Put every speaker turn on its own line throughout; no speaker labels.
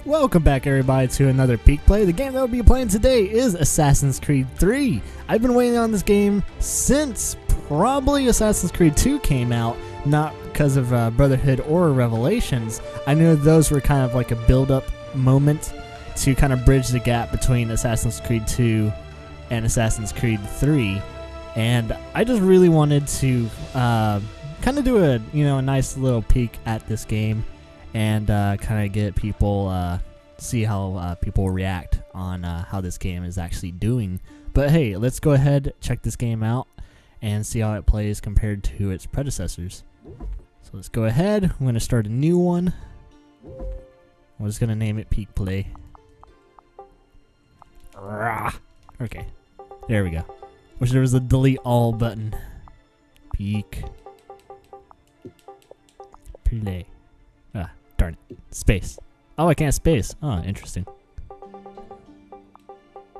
Welcome back, everybody, to another Peak Play. The game that we'll be playing today is Assassin's Creed 3. I've been waiting on this game since probably Assassin's Creed 2 came out, not because of Brotherhood or Revelations. I knew those were kind of like a build-up moment to kind of bridge the gap between Assassin's Creed 2 and Assassin's Creed 3. And I just really wanted to kind of do a nice little peek at this game and kind of get people see how people react on how this game is actually doing. But hey, let's go ahead, check this game out, and see how it plays compared to its predecessors. So let's go ahead. I'm going to start a new one. I'm just going to name it Peak Play. Okay, there we go. Wish there was a delete all button. Peak Play. Darn it. Space. Oh, I can't space. Oh, interesting.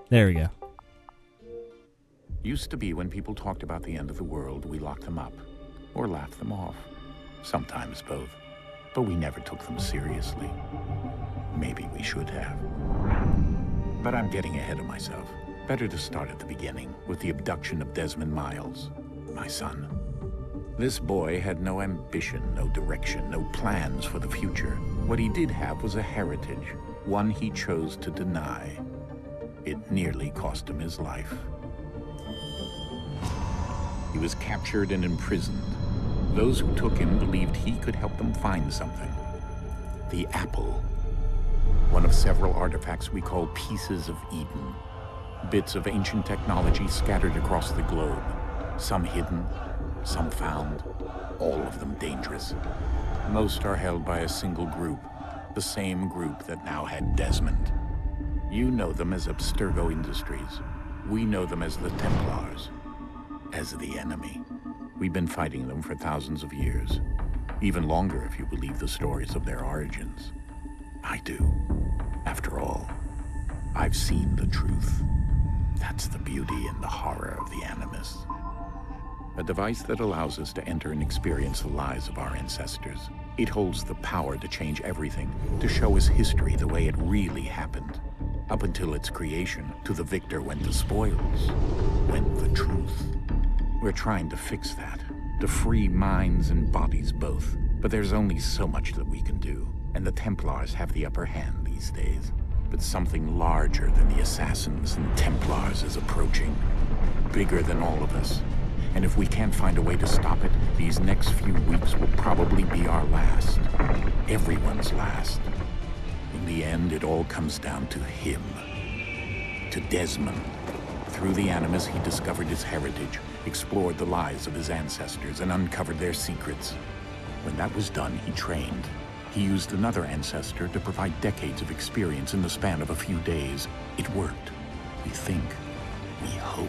There we go.
Used to be when people talked about the end of the world, we locked them up or laughed them off. Sometimes both. But we never took them seriously. Maybe we should have. But I'm getting ahead of myself. Better to start at the beginning with the abduction of Desmond Miles, my son. This boy had no ambition, no direction, no plans for the future. What he did have was a heritage, one he chose to deny. It nearly cost him his life. He was captured and imprisoned. Those who took him believed he could help them find something. The apple. One of several artifacts we call pieces of Eden. Bits of ancient technology scattered across the globe. Some hidden, some found, all of them dangerous. Most are held by a single group, the same group that now had Desmond. You know them as Abstergo Industries. We know them as the Templars, as the enemy. We've been fighting them for thousands of years, even longer if you believe the stories of their origins. I do. After all, I've seen the truth. That's the beauty and the horror of the Animus. A device that allows us to enter and experience the lives of our ancestors. It holds the power to change everything, to show us history the way it really happened. Up until its creation, to the victor went the spoils, went the truth. We're trying to fix that, to free minds and bodies both. But there's only so much that we can do, and the Templars have the upper hand these days. But something larger than the Assassins and Templars is approaching, bigger than all of us. And if we can't find a way to stop it, these next few weeks will probably be our last. Everyone's last. In the end, it all comes down to him. To Desmond. Through the Animus, he discovered his heritage, explored the lives of his ancestors, and uncovered their secrets. When that was done, he trained. He used another ancestor to provide decades of experience in the span of a few days. It worked. We think. We hope.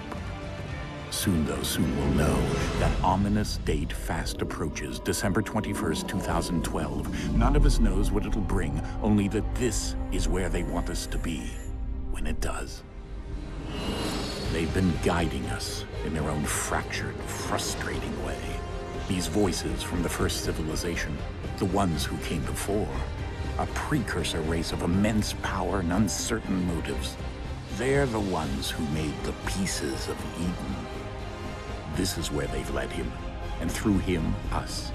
Soon, though, soon we'll know. That ominous date fast approaches, December 21st, 2012. None of us knows what it'll bring, only that this is where they want us to be, when it does. They've been guiding us in their own fractured, frustrating way. These voices from the first civilization, the ones who came before, a precursor race of immense power and uncertain motives. They're the ones who made the pieces of Eden. This is where they've led him, and through him, us.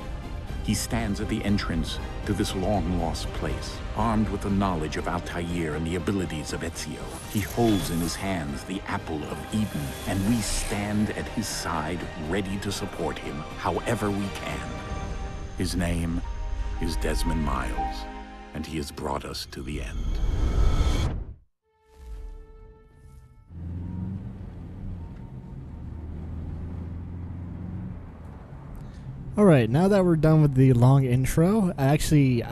He stands at the entrance to this long-lost place, armed with the knowledge of Altair and the abilities of Ezio. He holds in his hands the apple of Eden, and we stand at his side, ready to support him however we can. His name is Desmond Miles, and he has brought us to the end.
Alright, now that we're done with the long intro, I've actually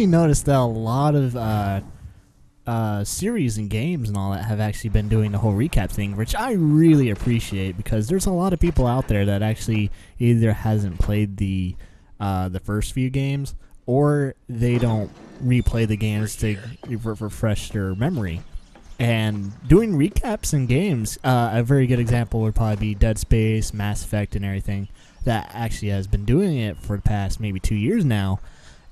noticed that a lot of series and games and all that have actually been doing the whole recap thing, which I really appreciate, because there's a lot of people out there that actually either hasn't played the first few games, or they don't replay the games to refresh their memory. And doing recaps in games, a very good example would probably be Dead Space, Mass Effect, and everything. That actually has been doing it for the past maybe 2 years now,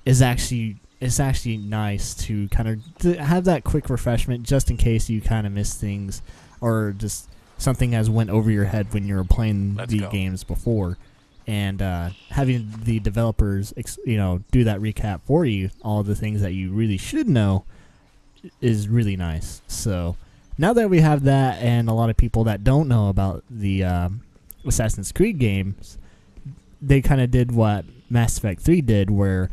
is actually it's actually nice to kind of have that quick refreshment just in case you kind of miss things or just something has went over your head when you were playing the games before. And having the developers, do that recap for you, all the things that you really should know, is really nice. So now that we have that, and a lot of people that don't know about the Assassin's Creed games, they kind of did what Mass Effect 3 did, where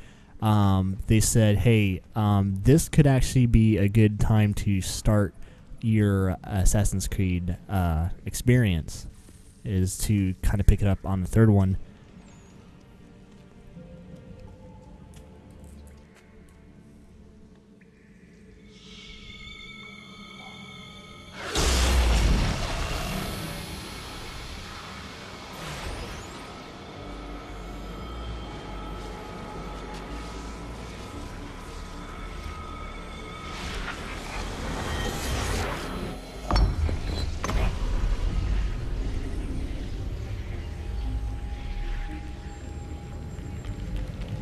they said, hey, this could actually be a good time to start your Assassin's Creed experience, is to kind of pick it up on the third one.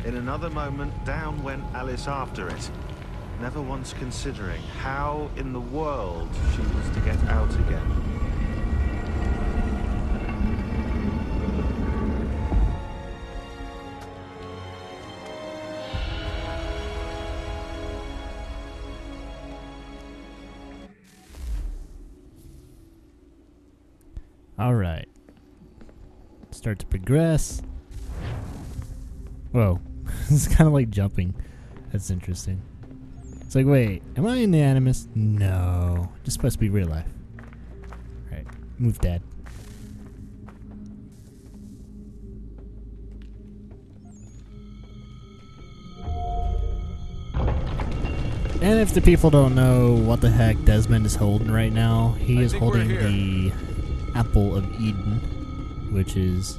In another moment, down went Alice after it, never once considering how in the world she was to get out again.
All right. Start to progress. Whoa. It's kind of like jumping. That's interesting. It's like, wait, am I in the Animus? No. Just supposed to be real life. Alright. Move, Dad. And if the people don't know what the heck Desmond is holding right now, he is holding the Apple of Eden, which is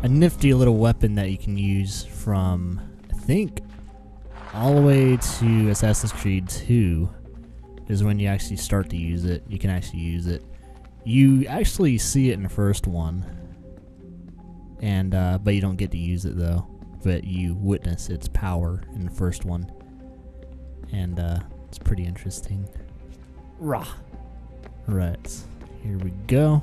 a nifty little weapon that you can use from, I think, all the way to Assassin's Creed 2 is when you actually start to use it. You can actually use it. You actually see it in the first one, and but you don't get to use it though. But you witness its power in the first one, and it's pretty interesting. Rah. Right, here we go.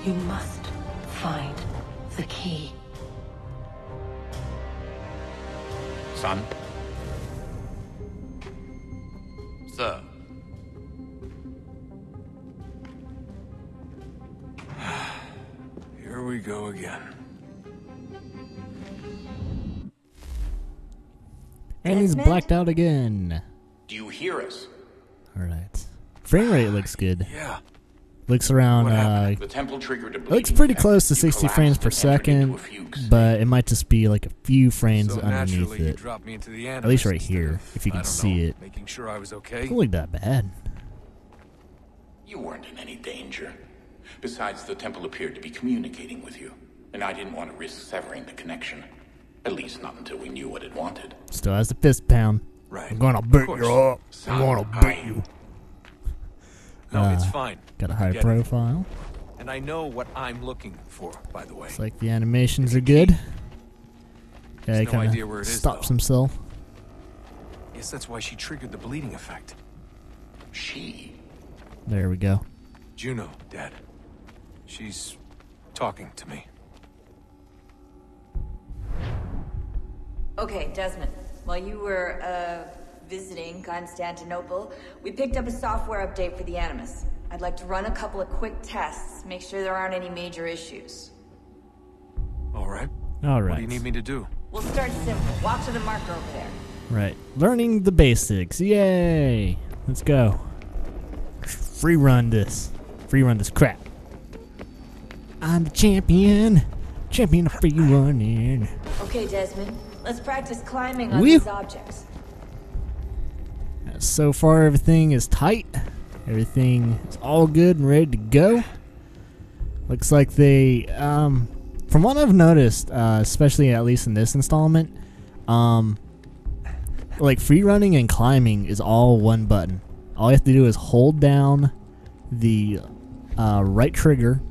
You must find the key.
Son?
Sir. Here we go again.
And he's blacked out again.
Do you hear us?
Alright. Frame rate looks good.
Yeah.
Looks around,
The temple triggered a
looks pretty close to 60 frames per second, but it might just be like a few frames underneath it. At least right here, if you can see it.
Making sure I was okay.
Doesn't look that bad.
You weren't in any danger. Besides, the temple appeared to be communicating with you, and I didn't want to risk severing the connection. At least not until we knew what it wanted.
Still has the fist pound.
Right.
I'm gonna beat you up. I'm gonna beat you.
No, it's fine.
Got a high profile.
And I know what I'm looking for, by the way.
Looks like the animations are good. Yeah, he
no idea
kind
where
of
it is,
stops
though.
himself.
guess that's why she triggered the bleeding effect.
She?
There we go.
Juno, Dad. She's talking to me.
Okay, Desmond. While you were, visiting Constantinople, we picked up a software update for the Animus. I'd like to run a couple of quick tests, make sure there aren't any major issues.
All right.
All right.
What do you need me to do?
We'll start simple. Walk to the marker over there.
Right. Learning the basics. Yay! Let's go. Free run this. Free run this crap. I'm the champion. Champion of free running.
Okay, Desmond. Let's practice climbing on
Woo.
these objects.
So far, everything is tight. Everything is all good and ready to go. Looks like they, from what I've noticed, especially at least in this installment, like free running and climbing is all one button. All you have to do is hold down the right trigger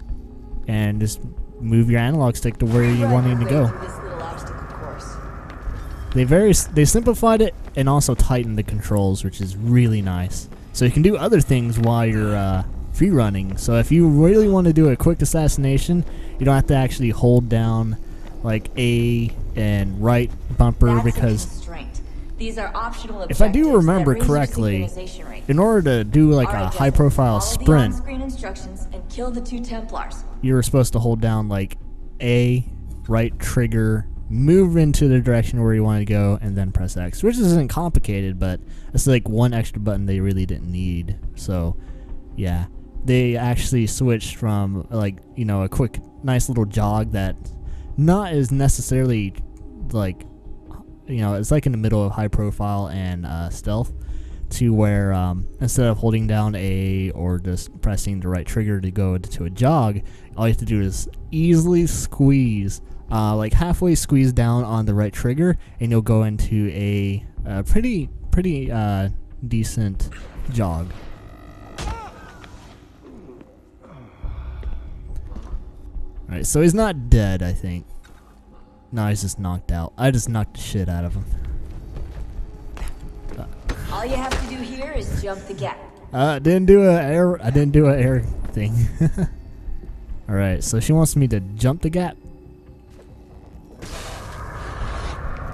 and just move your analog stick to where you want it to go.
This little obstacle course.
They simplified it and also tightened the controls, which is really nice. So you can do other things while you're free running. So if you really want to do a quick assassination, you don't have to actually hold down like A and right bumper.
That's
because
a constraint. These are optional
if I do
objectives
remember
that raise your
correctly,
synchronization rate.
in order to do like
All right,
a
Desmond,
high-profile
follow the
sprint,
on-screen instructions and kill the 2 Templars.
you were supposed to hold down like A, right trigger, move into the direction where you want to go, and then press X, which isn't complicated, but it's like one extra button they really didn't need. So yeah, they actually switched from like, you know, a quick nice little jog that not is necessarily like, you know, it's like in the middle of high profile and stealth, to where instead of holding down A or just pressing the right trigger to go into a jog, all you have to do is easily squeeze, like halfway squeeze down on the right trigger, and you'll go into a pretty decent jog. Alright, so he's not dead, I think. No, he's just knocked out. I just knocked the shit out of him.
All you have to do here is jump the gap.
I didn't do a air thing. Alright, so she wants me to jump the gap.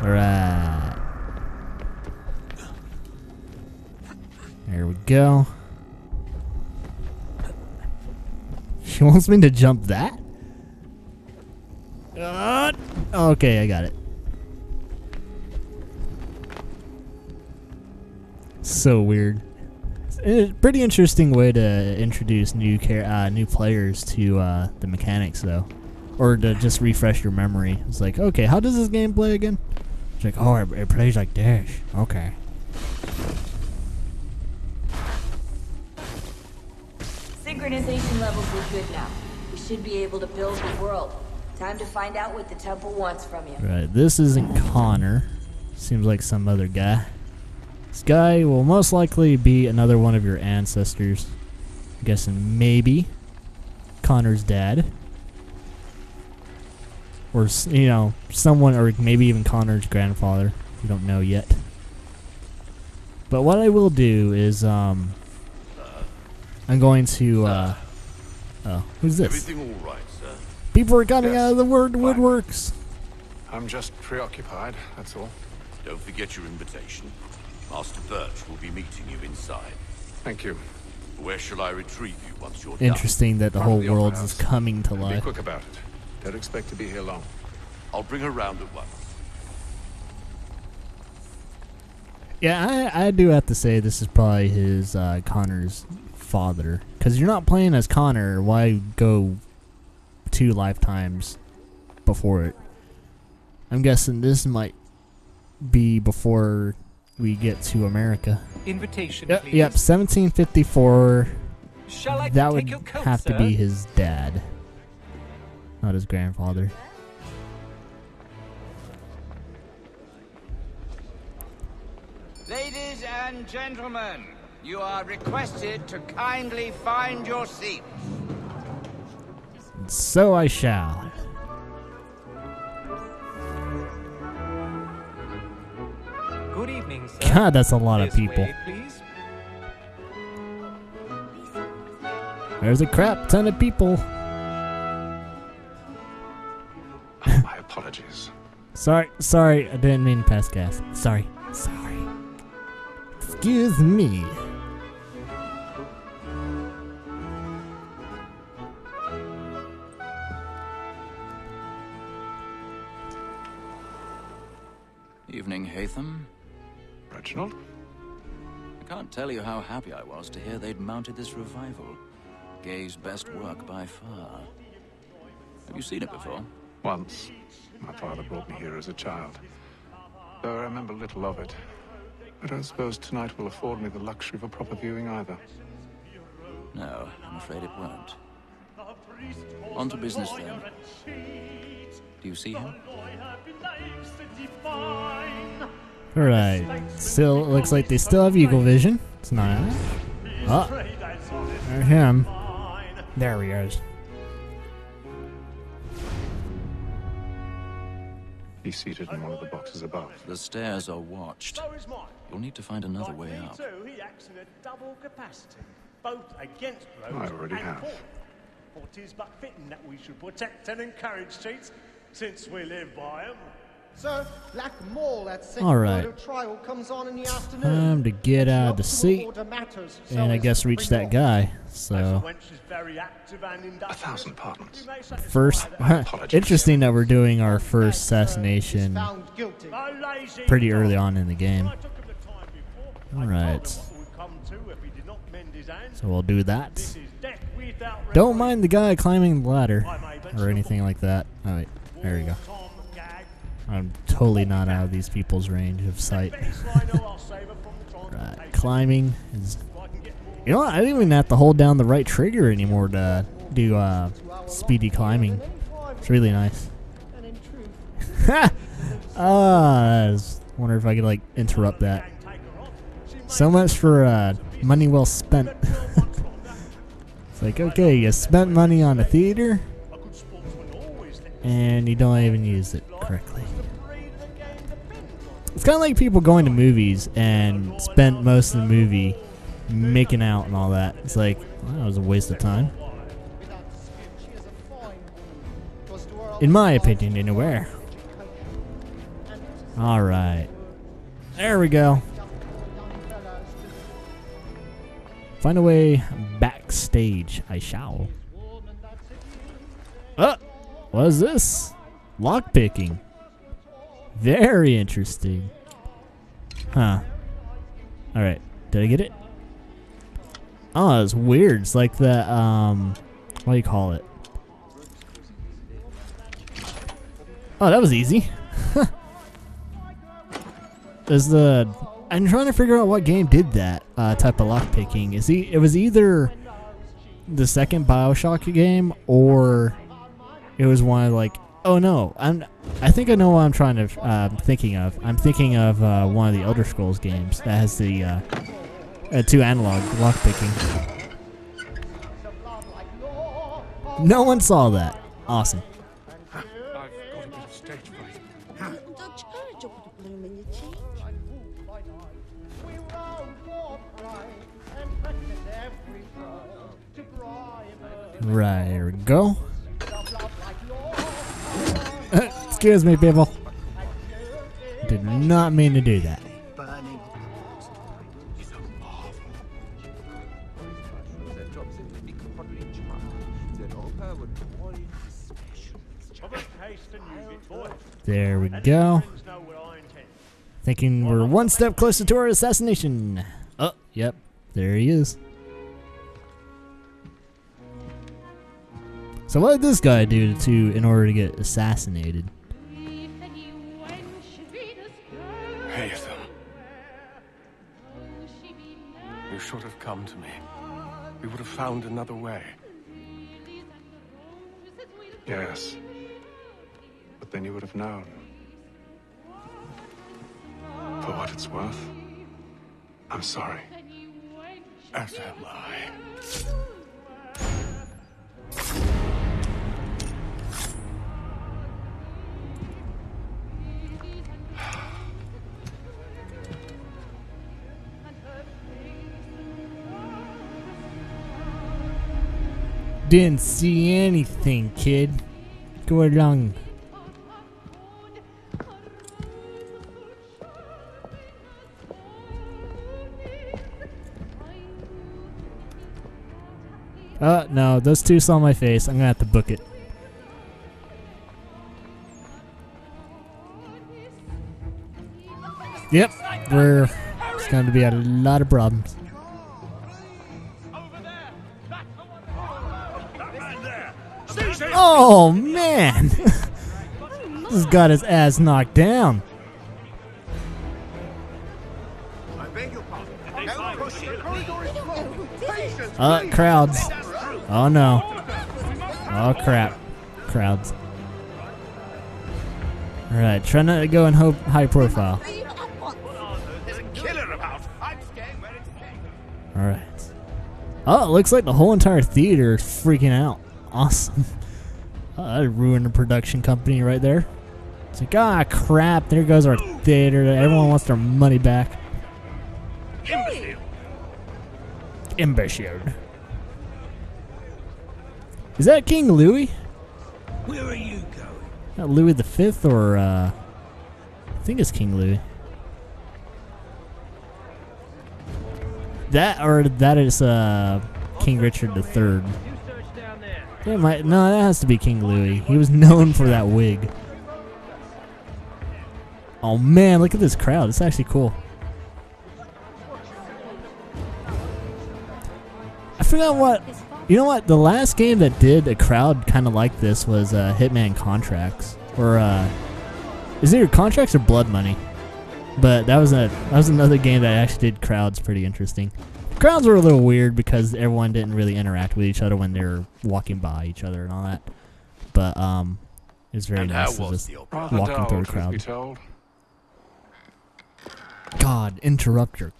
Alright. There we go. She wants me to jump that? Okay, I got it. So weird. It's a pretty interesting way to introduce new players to the mechanics, though, or to just refresh your memory. It's like, okay, how does this game play again? It's like, oh, it plays like this. Okay.
Synchronization levels are good now. We should be able to build the world. Time to find out what the temple wants from you.
Right, this isn't Connor. Seems like some other guy. This guy will most likely be another one of your ancestors. I'm guessing maybe Connor's dad. Or, you know, someone, or maybe even Connor's grandfather. We don't know yet. But what I will do is, I'm going to, oh, who's this?
Everything all right, sir?
People are coming out of the woodworks.
I'm just preoccupied, that's all.
Don't forget your invitation. Master Birch will be meeting you inside.
Thank you.
Where shall I retrieve you once you're
Interesting that the
Front
whole
of the opera
world is
house.
coming to
Be
life.
quick about it. Don't expect to be here long.
done? I'll bring her round at once.
Yeah, I do have to say this is probably his Connor's father, because you're not playing as Connor. Why go 2 lifetimes before it? I'm guessing this might be before we get to America.
Invitation,
Yep,
please.
yep, 1754.
Shall I
That
take
would
your coat,
have to
sir?
be his dad, not his grandfather.
Ladies and gentlemen, you are requested to kindly find your seats.
So I shall.
Good evening,
God, that's a lot of people. There's a crap ton of people.
My apologies.
Sorry, I didn't mean to pass gas. Sorry. Excuse me.
Evening, Hatham.
Reginald?
I can't tell you how happy I was to hear they'd mounted this revival. Gay's best work by far. Have you seen it before?
Once. My father brought me here as a child. Though I remember little of it. I don't suppose tonight will afford me the luxury of a proper viewing either.
No, I'm afraid it won't. On to business then. Do you see him?
Alright. Still looks like they still have eagle vision. It's nice. Oh. There's him. There he is.
He's seated in one of the boxes above.
The stairs are watched. You'll need to find another way up.
He acts in a double capacity, both against
I already have.
For 'tis but fitting that we should protect and encourage cheats, since we live by 'em.
Sir, Black Mall at
Alright.
trial comes on in the afternoon.
Time to get out of the seat. And I guess reach that guy. So
1,000 pardons.
first interesting that we're doing our first assassination pretty early on in the game. Alright. So we'll do that. Don't mind the guy climbing the ladder or anything like that. Oh wait, there we go. I'm totally not out of these people's range of sight. Right, climbing is... You know what? I didn't even have to hold down the right trigger anymore to do speedy climbing. It's really nice. I wonder if I could like interrupt that. So much for money well spent. It's like, okay, you spent money on a theater and you don't even use it correctly. It's kind of like people going to movies and spent most of the movie making out and all that. It's like, well, that was a waste of time. In my opinion, anyway. Alright. There we go. Find a way backstage, I shall. What is this? Lockpicking. Very interesting. Huh. Alright. Did I get it? Oh, it's weird. It's like that, what do you call it? Oh, that was easy. I'm trying to figure out what game did that type of lockpicking. It was either the second BioShock game or it was one of like, oh no, I think I know what I'm trying to thinking of. I'm thinking of one of the Elder Scrolls games that has the 2 analog lockpicking. No one saw that. Awesome.
I've got a bit of stage fright.
Right, here we go. Excuse me, people. Did not mean to do that. There we go. Thinking we're one step closer to our assassination. Oh, yep. There he is. So what did this guy do in order to get assassinated?
Hatham. You should have come to me. We would have found another way. Yes. But then you would have known. For what it's worth, I'm sorry. As am I.
Didn't see anything, kid. Go along. No, those two saw my face. I'm gonna have to book it. Yep, it's going to be a lot of problems. Oh man, this got his ass knocked down. Crowds. Oh no. Oh crap. Crowds. Alright, try not to go in high profile. Alright. Oh, it looks like the whole entire theater is freaking out. Awesome. That ruined the production company right there. It's like, ah, crap, there goes our theater. Everyone wants their money back. Imbecile. Is that King Louis?
Where are you going?
Not Louis the Fifth, or I think it's King Louis. That is King Richard III. No, that has to be King Louis. He was known for that wig. Oh man, look at this crowd. It's actually cool. I forgot what. You know what? The last game that did a crowd kind of like this was Hitman Contracts, or is it either Contracts or Blood Money? But that was another game that actually did crowds pretty interesting. Crowds were a little weird because everyone didn't really interact with each other when they were walking by each other and all that. But it's very nice to just walking through a crowd. God, interrupt your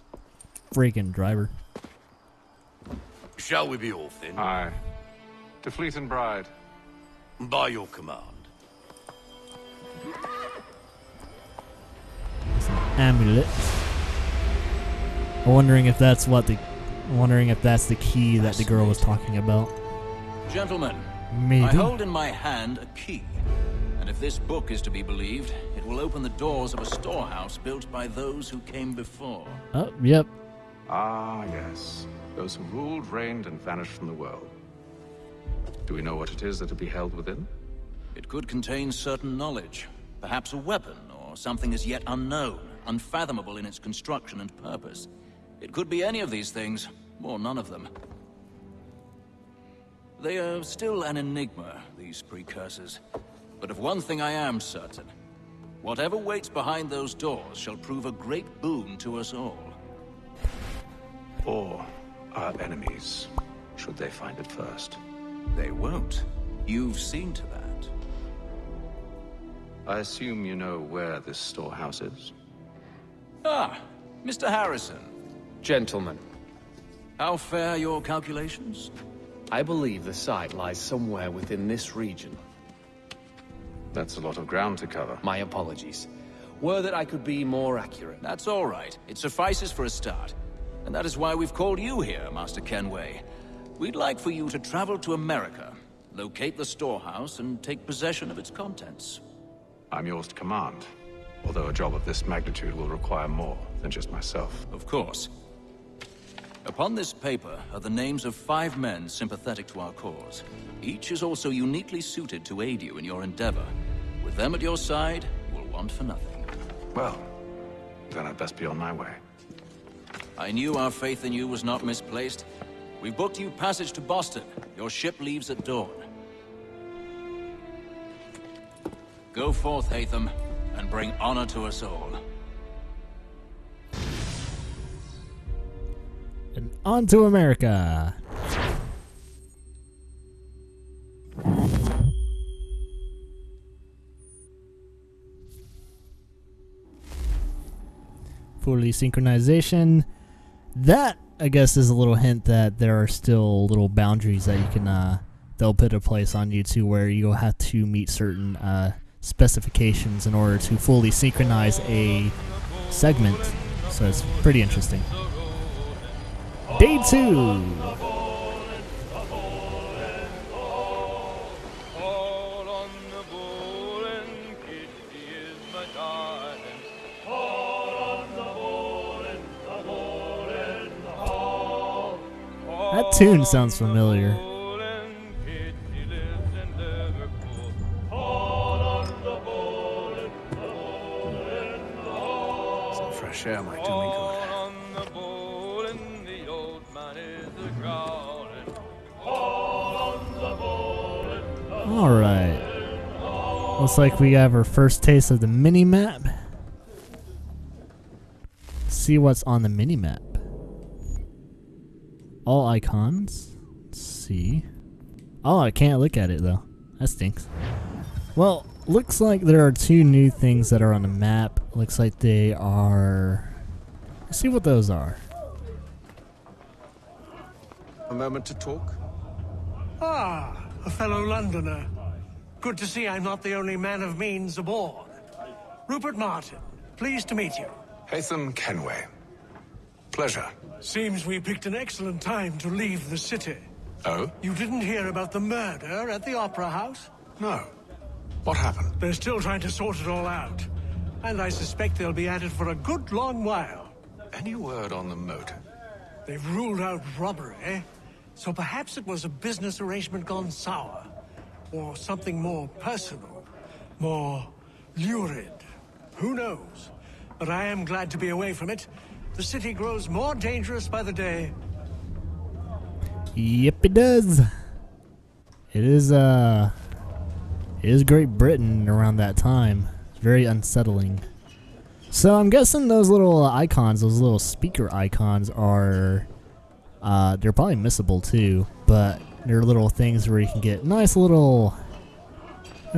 freaking driver.
Shall we be off then?
Aye. To Fleet and Bride.
By your command.
It's an amulet. I'm wondering if that's the key that the girl was talking about.
Gentlemen,
maybe.
I hold in my hand a key, and if this book is to be believed, it will open the doors of a storehouse built by those who came before.
Oh, yep.
Ah, yes. Those who ruled, reigned, and vanished from the world. Do we know what it is that will be held within?
It could contain certain knowledge, perhaps a weapon, or something as yet unknown, unfathomable in its construction and purpose. It could be any of these things, or none of them. They are still an enigma, these precursors. But of one thing I am certain. Whatever waits behind those doors shall prove a great boon to us all.
Or our enemies, should they find it first.
They won't. You've seen to that.
I assume you know where this storehouse is?
Ah, Mr. Harrison.
Gentlemen.
How fare your calculations?
I believe the site lies somewhere within this region.
That's a lot of ground to cover.
My apologies. Were that I could be more accurate.
That's all right. It suffices for a start. And that is why we've called you here, Master Kenway. We'd like for you to travel to America, locate the storehouse, and take possession of its contents.
I'm yours to command, although a job of this magnitude will require more than just myself.
Of course. Upon this paper are the names of 5 men sympathetic to our cause. Each is also uniquely suited to aid you in your endeavor. With them at your side, you will want for nothing.
Well, then I'd best be on my way.
I knew our faith in you was not misplaced. We've booked you passage to Boston. Your ship leaves at dawn. Go forth, Hatham, and bring honor to us all.
And on to America. Fully synchronization. That, I guess, is a little hint that there are still little boundaries that you can, they'll put a place on you to where you'll have to meet certain specifications in order to fully synchronize a segment. So it's pretty interesting. Day 2. That tune sounds familiar.
Some fresh air might do me good.
Alright. Looks like we have our first taste of the mini-map. See what's on the mini-map. All icons. Let's see. Oh, I can't look at it though. That stinks. Well, looks like there are 2 new things that are on the map. Looks like they are... Let's see what those are.
A moment to talk?
Ah, a fellow Londoner. Good to see I'm not the only man of means aboard. Rupert Martin, pleased to meet you.
Haytham Kenway. Pleasure.
Seems we picked an excellent time to leave the city.
Oh?
You didn't hear about the murder at the Opera House?
No. What happened?
They're still trying to sort it all out. And I suspect they'll be at it for a good long while.
Any word on the motive?
They've ruled out robbery, so perhaps it was a business arrangement gone sour. Or something more personal, more lurid. Who knows? But I am glad to be away from it. The city grows more dangerous by the day.
Yep, it does. It is Great Britain around that time. It's very unsettling. So I'm guessing those little icons, those little speaker icons are, they're probably missable too, but they're little things where you can get nice little,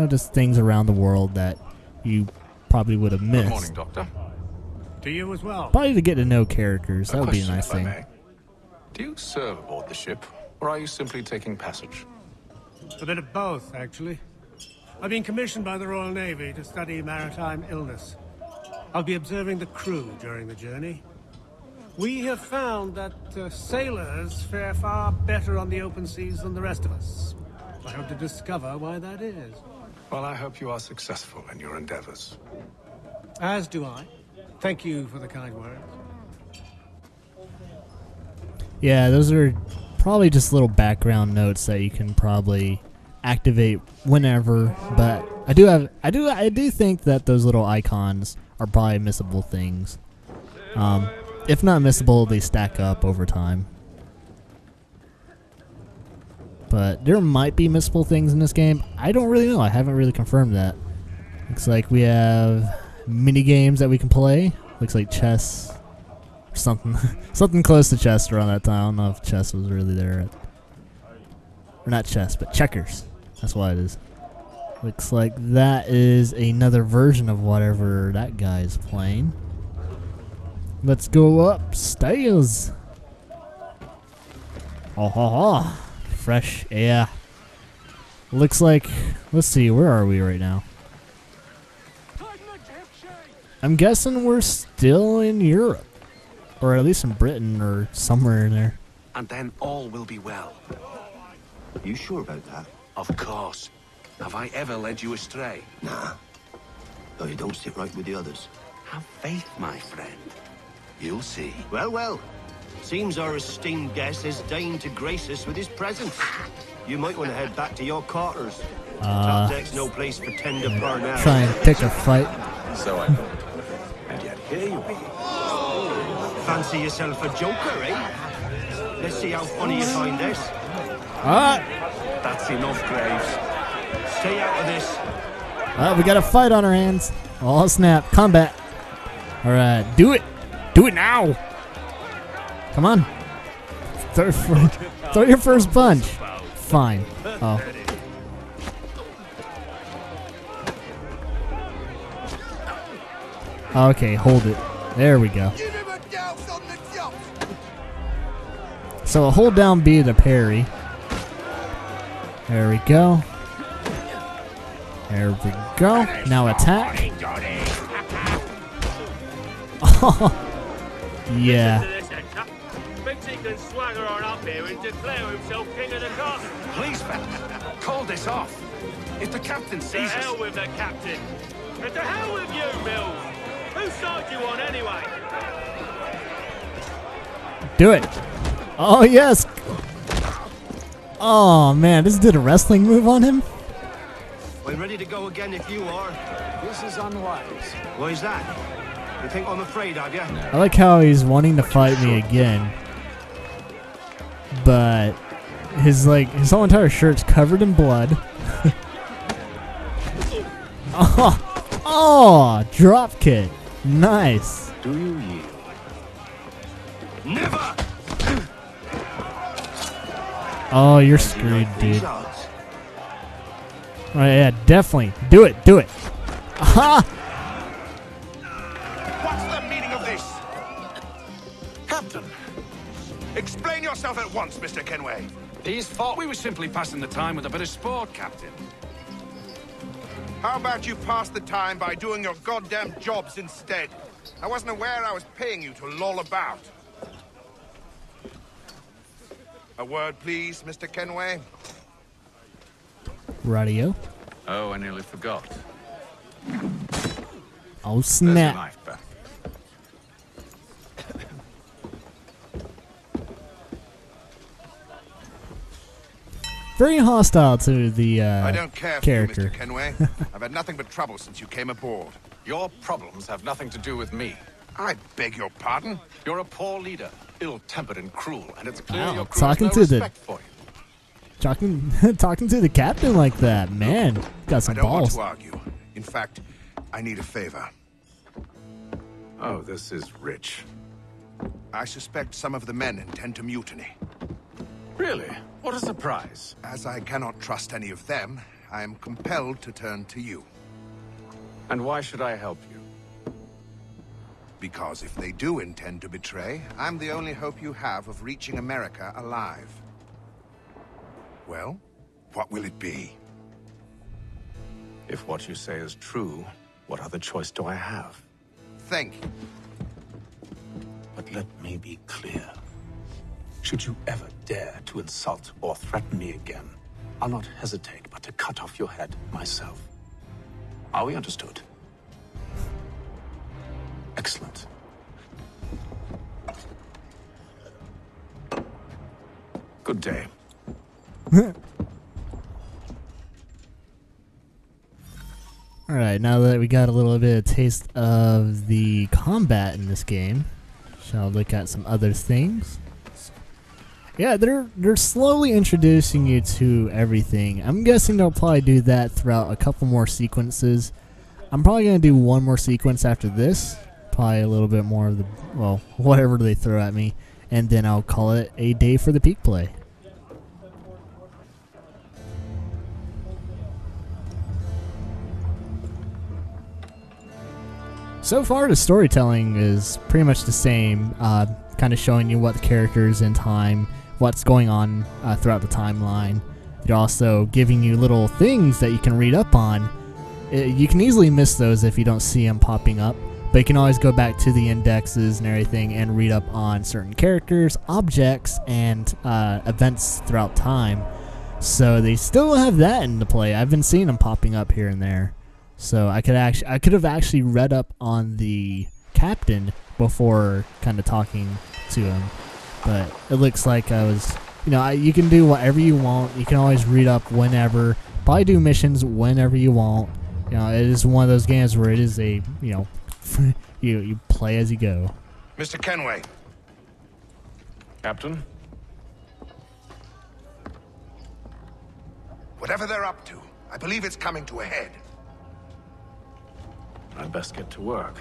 just things around the world that you probably would have missed.
Good morning, Doctor.
To you as well.
Probably to get to know characters. That would be a nice thing.
Do you serve aboard the ship, or are you simply taking passage?
A bit of both, actually. I've been commissioned by the Royal Navy to study maritime illness. I'll be observing the crew during the journey. We have found that sailors fare far better on the open seas than the rest of us. I hope to discover why that is.
Well, I hope you are successful in your endeavors.
As do I. Thank you for the kind words.
Yeah, those are probably just little background notes that you can probably activate whenever, but I do think that those little icons are probably missable things. If not missable, they stack up over time. But there might be missable things in this game. I don't really know. I haven't really confirmed that. Looks like we have mini games that we can play. Looks like chess, or something, something close to chess around that time. I don't know if chess was really there. Or not chess, but checkers. That's what it is. Looks like that is another version of whatever that guy is playing. Let's go upstairs. Oh, ha, ha. Fresh air. Looks like, let's see, where are we right now? I'm guessing we're still in Europe. Or at least in Britain or somewhere in there.
And then all will be well.
You sure about that?
Of course. Have I ever led you astray?
Nah. Though you don't sit right with the others.
Have faith, my friend. You'll see.
Well, well. Seems our esteemed guest has deigned to grace us with his presence. You might want to head back to your quarters. Top deck's no place for tender par now.
Try and pick a fight.
So I thought. And yet here you are.
Fancy yourself a joker, eh? Let's see how funny you find this.
That's enough, Graves.
Stay out of this.
We got a fight on our hands. Oh, snap. Combat. Alright, do it. Do it now. Come on. Throw your first punch. Fine. Oh. Okay, hold it. There we go. So a hold down B to parry. There we go. There we go. Now attack. Oh, yeah.
Can swagger on up here and declare himself king of the castle.
Please, man, call this off. If the captain sees us...
To hell with the captain. And to hell with you, Mills. Whose side you on, anyway?
Do it. Oh, yes. Oh man, this did a wrestling move on him?
I'm ready to go again if you are.
This is unwise.
Why is that? You think I'm afraid, have you?
I like how he's wanting to fight me again, but his whole entire shirt's covered in blood. Oh, drop kick. Nice.
Do you yield?
Never!
Oh, you're screwed, dude. Oh, yeah, definitely. Do it. Do it. Aha!
What's the meaning of this? Captain, explain yourself at once, Mr. Kenway.
His fault. We were simply passing the time with a bit of sport, Captain.
How about you pass the time by doing your goddamn jobs instead? I wasn't aware I was paying you to loll about. A word, please, Mr. Kenway.
Radio.
Oh, I nearly forgot.
Oh,
There's
snap.
your knife back.
Very hostile to the
I don't care for
character.
you, Mr. Kenway. I've had nothing but trouble since you came aboard.
Your problems have nothing to do with me.
I beg your pardon?
You're a poor leader, ill-tempered and cruel, and it's clear
Wow,
your crew
talking
has no
to the-
respect for you.
Talking to the captain like that, man. Got some
I don't
balls.
want to argue. In fact, I need a favor.
Oh, this is rich.
I suspect some of the men intend to mutiny.
Really? What a surprise.
As I cannot trust any of them, I am compelled to turn to you.
And why should I help you?
Because if they do intend to betray, I'm the only hope you have of reaching America alive. Well, what will it be?
If what you say is true, what other choice do I have?
Think.
But let me be clear. Should you ever dare to insult or threaten me again, I'll not hesitate but to cut off your head myself. Are we understood? Excellent. Good day.
Alright, now that we got a little bit of taste of the combat in this game, shall look at some other things. Yeah, they're slowly introducing you to everything. I'm guessing they'll probably do that throughout a couple more sequences. I'm probably going to do one more sequence after this. Probably a little bit more of the, well, whatever they throw at me. And then I'll call it a day for the peak play. So far, the storytelling is pretty much the same, kind of showing you what the characters in time, what's going on throughout the timeline. They're also giving you little things that you can read up on. You can easily miss those if you don't see them popping up, but you can always go back to the indexes and everything and read up on certain characters, objects, and events throughout time. So they still have that into play. I've been seeing them popping up here and there. So I could have actually read up on the captain before kind of talking to him, but it looks like I was, you can do whatever you want. You can always read up whenever. Probably do missions whenever you want. It is one of those games where it is a, you play as you go.
Mr. Kenway.
Captain?
Whatever they're up to, I believe it's coming to a head.
I'd best get to work.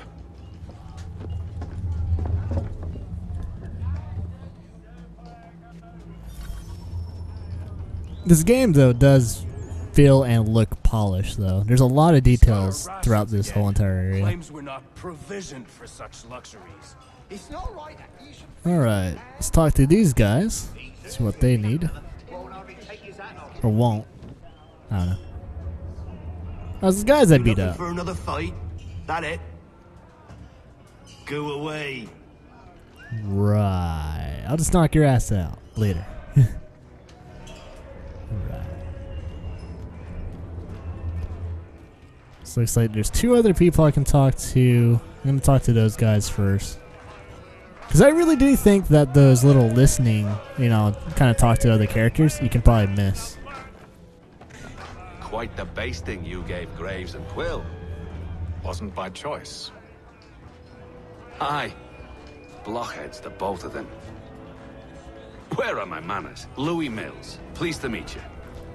This game, though, does feel and look polished, though. There's a lot of details throughout this whole entire area.
Claims we're not provisioned for such luxuries. It's not right that you should...
Alright, let's talk to these guys. See what they need. Or won't. I don't know. Those guys I beat
Looking
up.
for another fight? That it? Go away.
Right. I'll just knock your ass out later. Alright. So looks like there's two other people I can talk to. I'm going to talk to those guys first. Because I really do think that those little listening, kind of talk to other characters, you can probably miss.
Quite the basting you gave Graves and Quill.
Wasn't by choice.
Aye. Blockheads, the both of them. Where are my manners? Louis Mills. Pleased to meet you.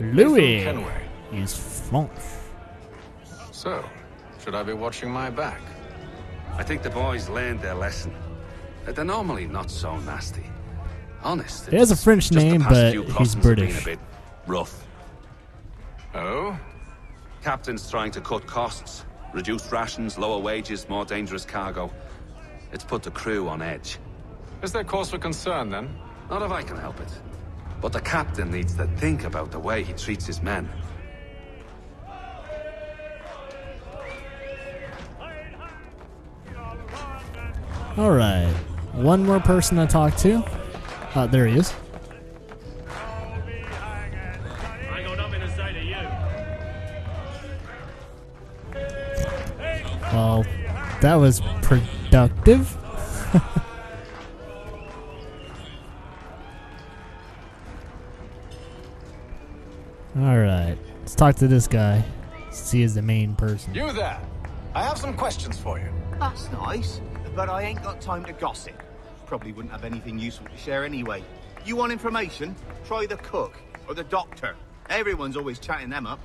Louis
Kenway.
is French.
So, should I be watching my back?
I think the boys learned their lesson. They're normally not so nasty. Honest.
He has a French
just the
name,
past
but
few
he's
crossings have been
British.
a bit rough.
Oh?
Captain's trying to cut costs. Reduce rations, lower wages, more dangerous cargo. It's put the crew on edge.
Is there cause for concern, then?
Not if I can help it. But the captain needs to think about the way he treats his men.
Alright. One more person to talk to. There he is.
I ain't got nothing to say to you.
Well, that was productive. Alright. Let's talk to this guy. See, he's the main person.
You there! I have some questions for you.
That's nice, but I ain't got time to gossip. Probably wouldn't have anything useful to share anyway. You want information? Try the cook or the doctor. Everyone's always chatting them up.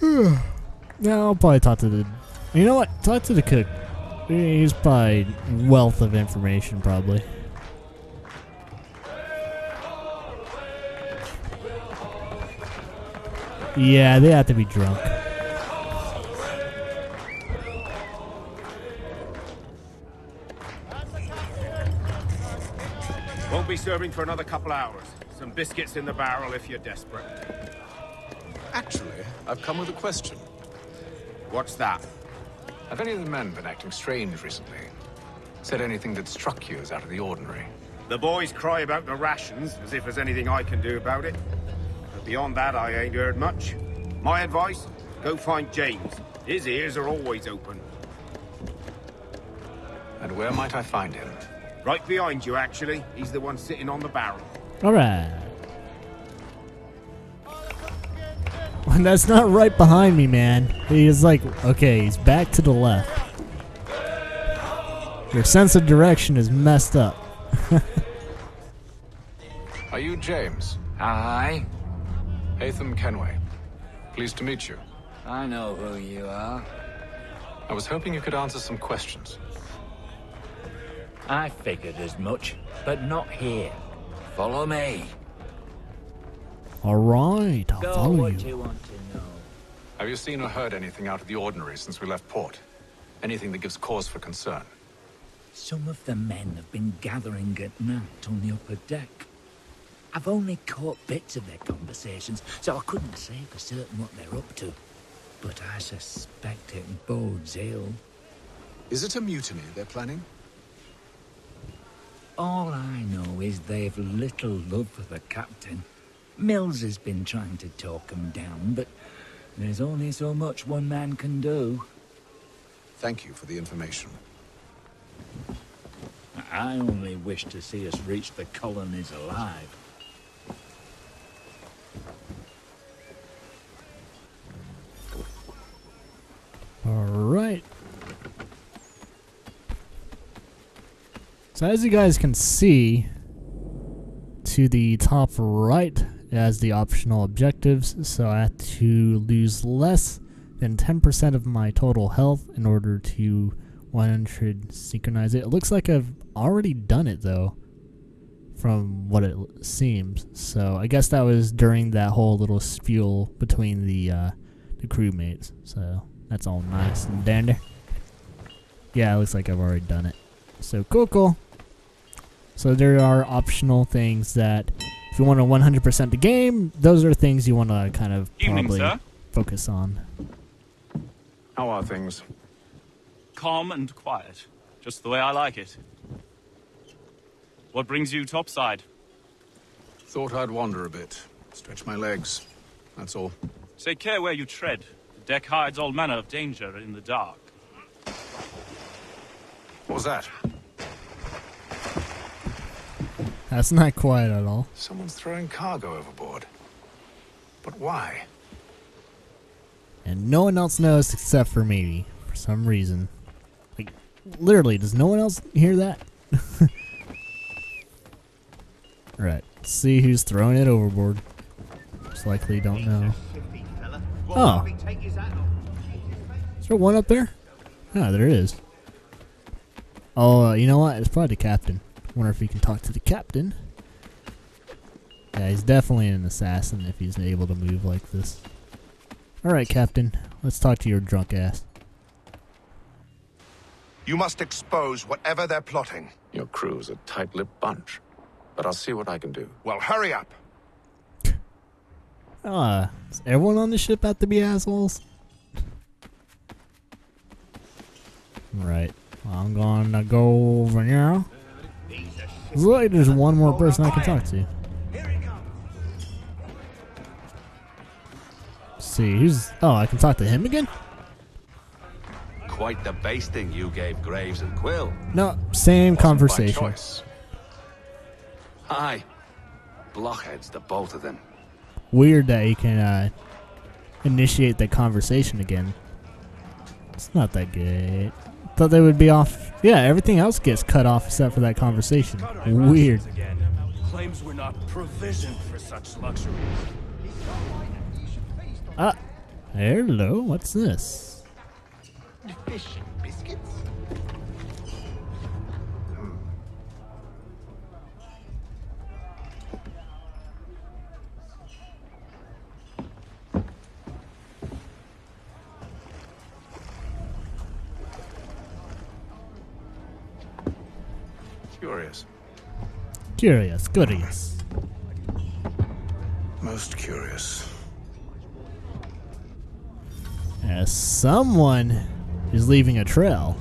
No, I'll probably talk to the... You know what? Talk to the cook. He's probably wealth of information, probably. Yeah, they have to be drunk.
Won't be serving for another couple hours. Some biscuits in the barrel if you're desperate.
Actually, I've come with a question.
What's that?
Have any of the men been acting strange recently? Said anything that struck you as out of the ordinary?
The boys cry about the rations, as if there's anything I can do about it. But beyond that, I ain't heard much. My advice? Go find James. His ears are always open.
And where might I find him?
Right behind you, actually. He's the one sitting on the barrel.
Alright. That's not right behind me, man. He's like, okay, he's back to the left. Your sense of direction is messed up.
Are you James?
Aye.
Hatham Kenway. Pleased to meet you.
I know who you are.
I was hoping you could answer some questions.
I figured as much, but not here. Follow me.
Alright, I'll follow you.
You want to know?
Have you seen or heard anything out of the ordinary since we left port? Anything that gives cause for concern?
Some of the men have been gathering at night on the upper deck. I've only caught bits of their conversations, so I couldn't say for certain what they're up to. But I suspect it bodes ill.
Is it a mutiny they're planning?
All I know is they've little love for the captain. Mills has been trying to talk him down, but there's only so much one man can do.
Thank you for the information.
I only wish to see us reach the colonies alive.
Alright. So as you guys can see, to the top right as the optional objectives, so I have to lose less than 10% of my total health in order to 100 synchronize it. It looks like I've already done it though, from what it seems. So I guess that was during that whole little spiel between the crewmates. So that's all nice and dandy. Yeah, it looks like I've already done it. So cool. So there are optional things that, if you want to 100% the game, those are things you want to kind of probably focus on.
How are things?
Calm and quiet. Just the way I like it. What brings you topside?
Thought I'd wander a bit. Stretch my legs. That's all.
Take care where you tread. The deck hides all manner of danger in the dark.
What was that?
That's not quiet at all.
Someone's throwing cargo overboard. But why?
And no one else knows except for me, for some reason. Like, literally, does no one else hear that? Right, let's see who's throwing it overboard. Most likely don't know. Oh. Is there one up there? Oh, there is. Oh, you know what? It's probably the captain. Wonder if he can talk to the captain. Yeah, he's definitely an assassin if he's able to move like this. Alright, Captain. Let's talk to your drunk ass.
You must expose whatever they're plotting.
Your crew's a tight-lipped bunch. But I'll see what I can do.
Well, hurry up.
Is everyone on the ship have to be assholes? Right. I'm gonna go over now. Looks like there's one more person I can talk to. Let's see, who's... Oh, I can talk to him again?
Quite the basting you gave Graves and Quill.
No, same conversation.
Hi. Blockheads, the both of them.
Weird that he can initiate the conversation again. It's not that good. Thought they would be off. Yeah, everything else gets cut off except for that conversation. Weird.
Claims we're not provisioned for such luxuries.
Hello, what's this?
Fish and biscuits?
Curious.
Curious.
Most curious.
Someone is leaving a trail.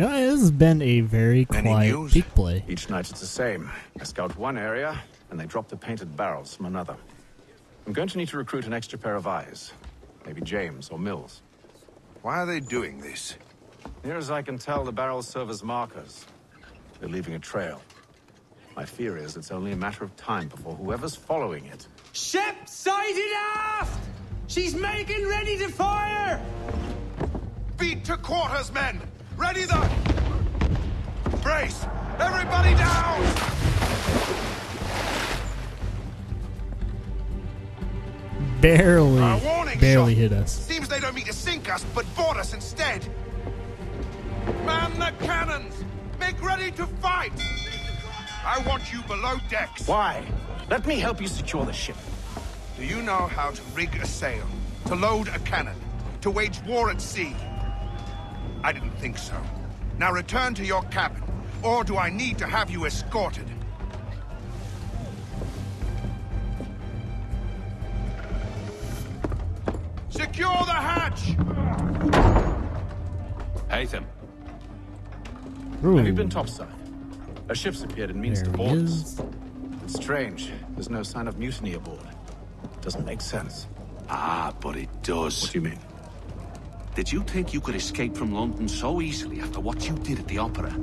Yeah, this has been a very quiet peak play.
Each night it's the same. I scout one area, and they drop the painted barrels from another. I'm going to need to recruit an extra pair of eyes. Maybe James or Mills.
Why are they doing this?
Near as I can tell, the barrels serve as markers. They're leaving a trail. My fear is it's only a matter of time before whoever's following it...
Ship sighted aft! She's making ready to fire!
Beat to quarters, men! Ready the... Brace! Everybody down!
Barely hit us.
Seems they don't mean to sink us, but board us instead. Man the cannons! Make ready to fight! I want you below decks.
Why? Let me help you secure the ship.
Do you know how to rig a sail? To load a cannon? To wage war at sea? I didn't think so. Now return to your cabin, or do I need to have you escorted? Secure the hatch!
Haytham.
Have you been topside? A ship's appeared and means to board us. It's strange. There's no sign of mutiny aboard. Doesn't make sense.
Ah, but it does.
What do you mean?
Did you think you could escape from London so easily after what you did at the opera?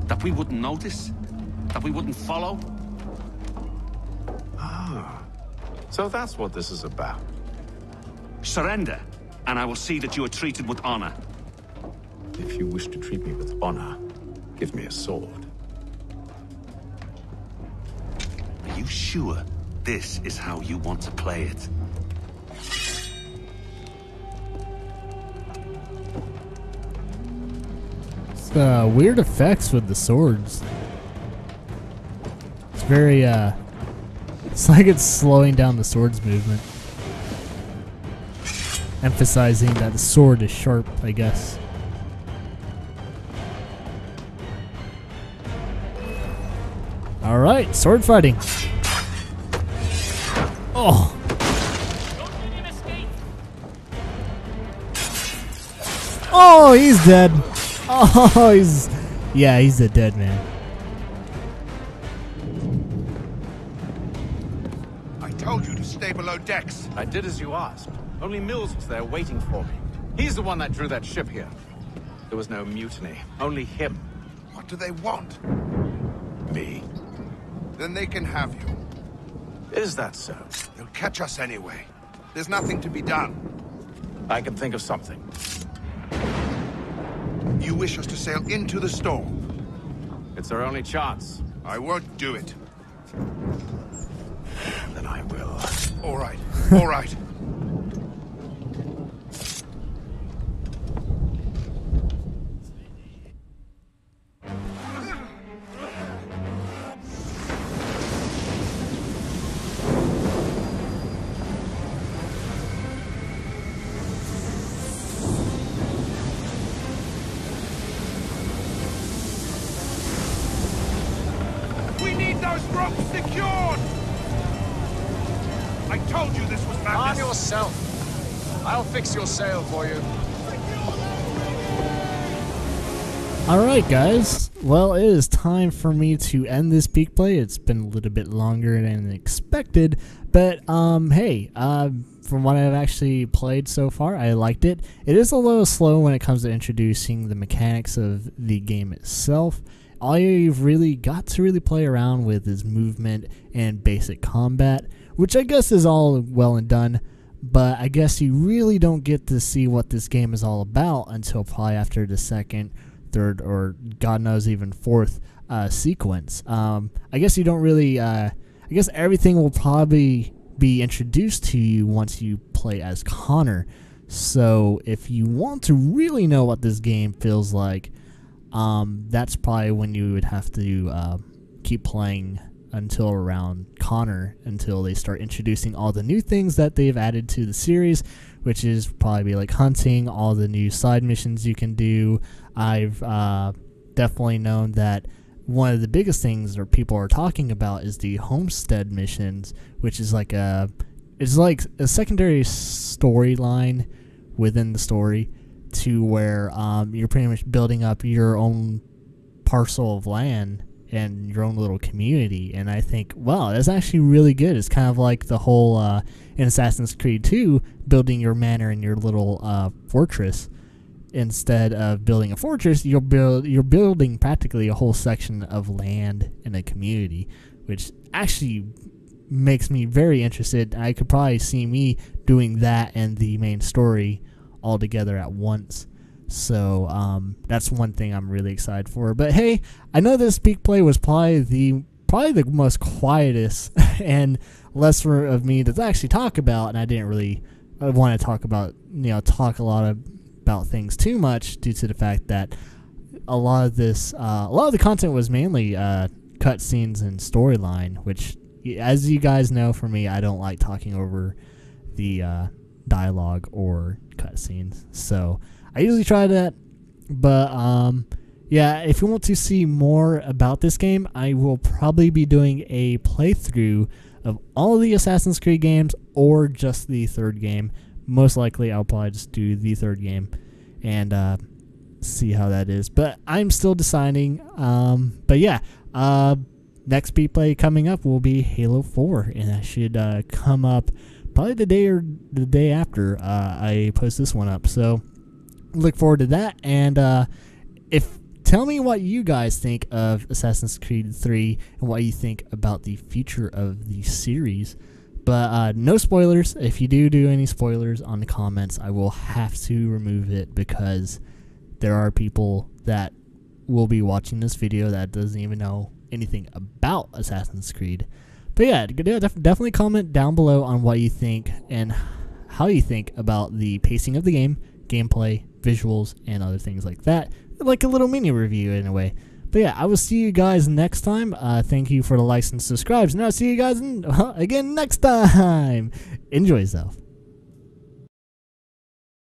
That we wouldn't notice? That we wouldn't follow?
Ah. So that's what this is about.
Surrender, and I will see that you are treated with honor.
If you wish to treat me with honor, give me a sword.
Are you sure this is how you want to play it?
Weird effects with the swords. It's very, it's like it's slowing down the swords movement. emphasizing that the sword is sharp, I guess. Alright, sword fighting. Oh. Oh, he's dead. Oh, he's a dead man.
I told you to stay below decks.
I did as you asked. Only Mills was there waiting for me. He's the one that drew that ship here. There was no mutiny, only him.
What do they want?
Me.
Then they can have you.
Is that so?
They'll catch us anyway. There's nothing to be done.
I can think of something.
You wish us to sail into the storm?
It's our only chance.
I won't do it.
Then I will.
All right. All right. Those ropes secured! I told you this was madness.
Arm yourself. I'll fix your sail for you.
Alright guys, well it is time for me to end this peek play. It's been a little bit longer than expected, but hey, from what I've actually played so far, I liked it. It is a little slow when it comes to introducing the mechanics of the game itself. All you've really got to really play around with is movement and basic combat, which I guess is all well and done, but I guess you really don't get to see what this game is all about until probably after the second, third, or God knows even fourth sequence. I guess you don't really, I guess everything will probably be introduced to you once you play as Connor. So if you want to really know what this game feels like, that's probably when you would have to keep playing until around Connor, until they start introducing all the new things that they've added to the series, which is probably like hunting, all the new side missions you can do. I've definitely known that one of the biggest things that people are talking about is the homestead missions, which is like it's like a secondary storyline within the story, to where you're pretty much building up your own parcel of land and your own little community. And I think, wow, that's actually really good. It's kind of like the whole in Assassin's Creed 2, building your manor and your little fortress. Instead of building a fortress, you're building practically a whole section of land in a community, which actually makes me very interested. I could probably see me doing that and the main story all together at once. So that's one thing I'm really excited for. But hey, I know this peek play was probably the most quietest and less of me to actually talk about, and I didn't really want to talk a lot about things too much, due to the fact that a lot of the content was mainly cutscenes and storyline, which, as you guys know, for me, I don't like talking over the dialogue or cutscenes, so I usually try that. But yeah, if you want to see more about this game, I will probably be doing a playthrough of all the Assassin's Creed games, or just the third game. Most likely I'll probably just do the third game and see how that is, but I'm still deciding. But yeah, next peek play coming up will be Halo 4, and that should come up probably the day or the day after I post this one up. So look forward to that. And tell me what you guys think of Assassin's Creed 3 and what you think about the future of the series. But no spoilers. If you do any spoilers on the comments, I will have to remove it, because there are people that will be watching this video that doesn't even know anything about Assassin's Creed. But yeah, definitely comment down below on what you think and how you think about the pacing of the game, gameplay, visuals, and other things like that. Like a little mini review in a way. But yeah, I will see you guys next time. Thank you for the likes and subscribes, and I'll see you guys again next time. Enjoy yourself.